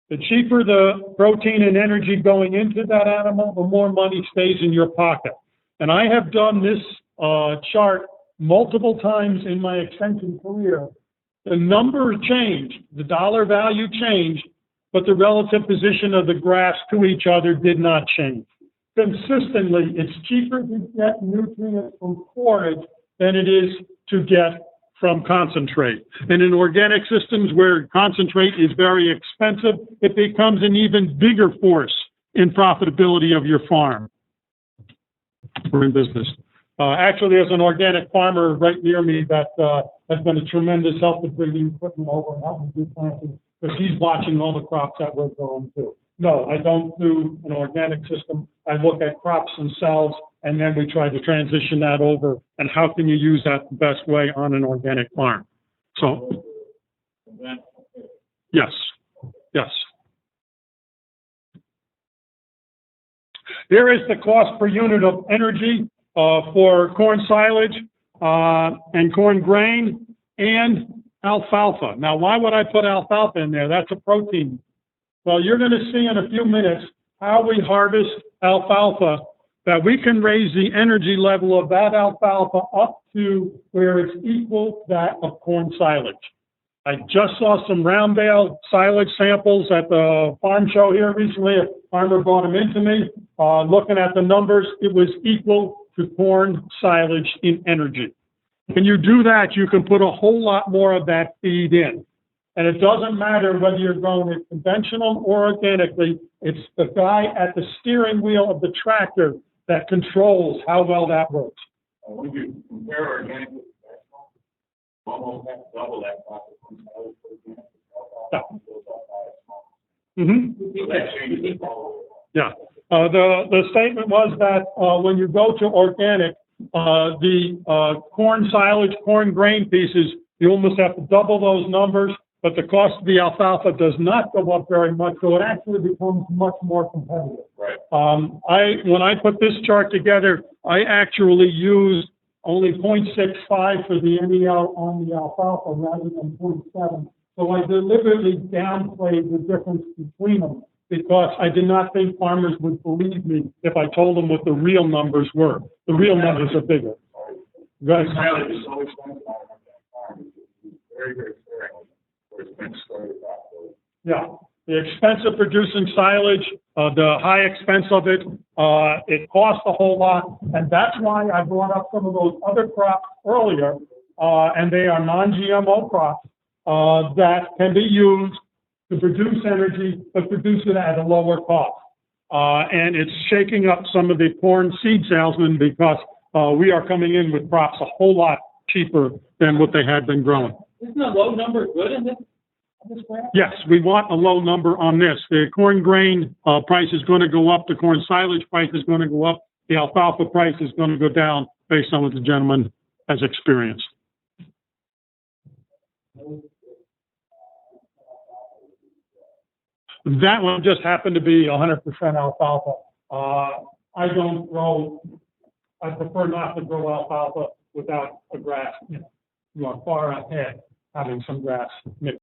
The cheaper the protein and energy going into that animal, the more money stays in your pocket. And I have done this chart multiple times in my extension career. The number changed, the dollar value changed, but the relative position of the graphs to each other did not change. Consistently, it's cheaper to get nutrients from forage than it is to get from concentrate. And in organic systems where concentrate is very expensive, it becomes an even bigger force in profitability of your farm or in business. Actually, there's an organic farmer right near me that has been a tremendous help with bringing equipment over and helping do planting, because he's watching all the crops that we're growing too. No, I don't do an organic system. I look at crops themselves, and then we try to transition that over, and how can you use that the best way on an organic farm? So, yes, yes. Here is the cost per unit of energy for corn silage and corn grain and alfalfa. Now, why would I put alfalfa in there? That's a protein. Well, you're going to see in a few minutes how we harvest alfalfa, that we can raise the energy level of that alfalfa up to where it's equal to that of corn silage. I just saw some round bale silage samples at the farm show here recently. A farmer brought them into me. Looking at the numbers, it was equal to corn silage in energy. When you do that, you can put a whole lot more of that feed in. And it doesn't matter whether you're growing it conventional or organically, it's the guy at the steering wheel of the tractor that controls how well that works. When you compare organic with conventional, almost have to double that profit from salad for organic. Mm-hmm. So that changes the whole. Yeah. The statement was that when you go to organic, the corn silage, corn grain pieces, you almost have to double those numbers, but the cost of the alfalfa does not go up very much, so it actually becomes much more competitive. Right. When I put this chart together, I actually used only 0.65 for the NEL on the alfalfa rather than 0.7. So I deliberately downplayed the difference between them, because I did not think farmers would believe me if I told them what the real numbers were. The real numbers are bigger. Right. Silage is so expensive on a farm. It's very, very sparing for its been started off. Yeah. The expense of producing silage, the high expense of it, it costs a whole lot. And that's why I brought up some of those other crops earlier, and they are non-GMO crops that can be used to produce energy, but produce it at a lower cost. And it's shaking up some of the corn seed salesmen, because we are coming in with crops a whole lot cheaper than what they had been growing. Isn't a low number good in this graph? Yes, we want a low number on this. The corn grain price is going to go up. The corn silage price is going to go up. The alfalfa price is going to go down based on what the gentleman has experienced. That one just happened to be 100% alfalfa. I don't grow, I prefer not to grow alfalfa without a grass. You are far ahead having some grass mixed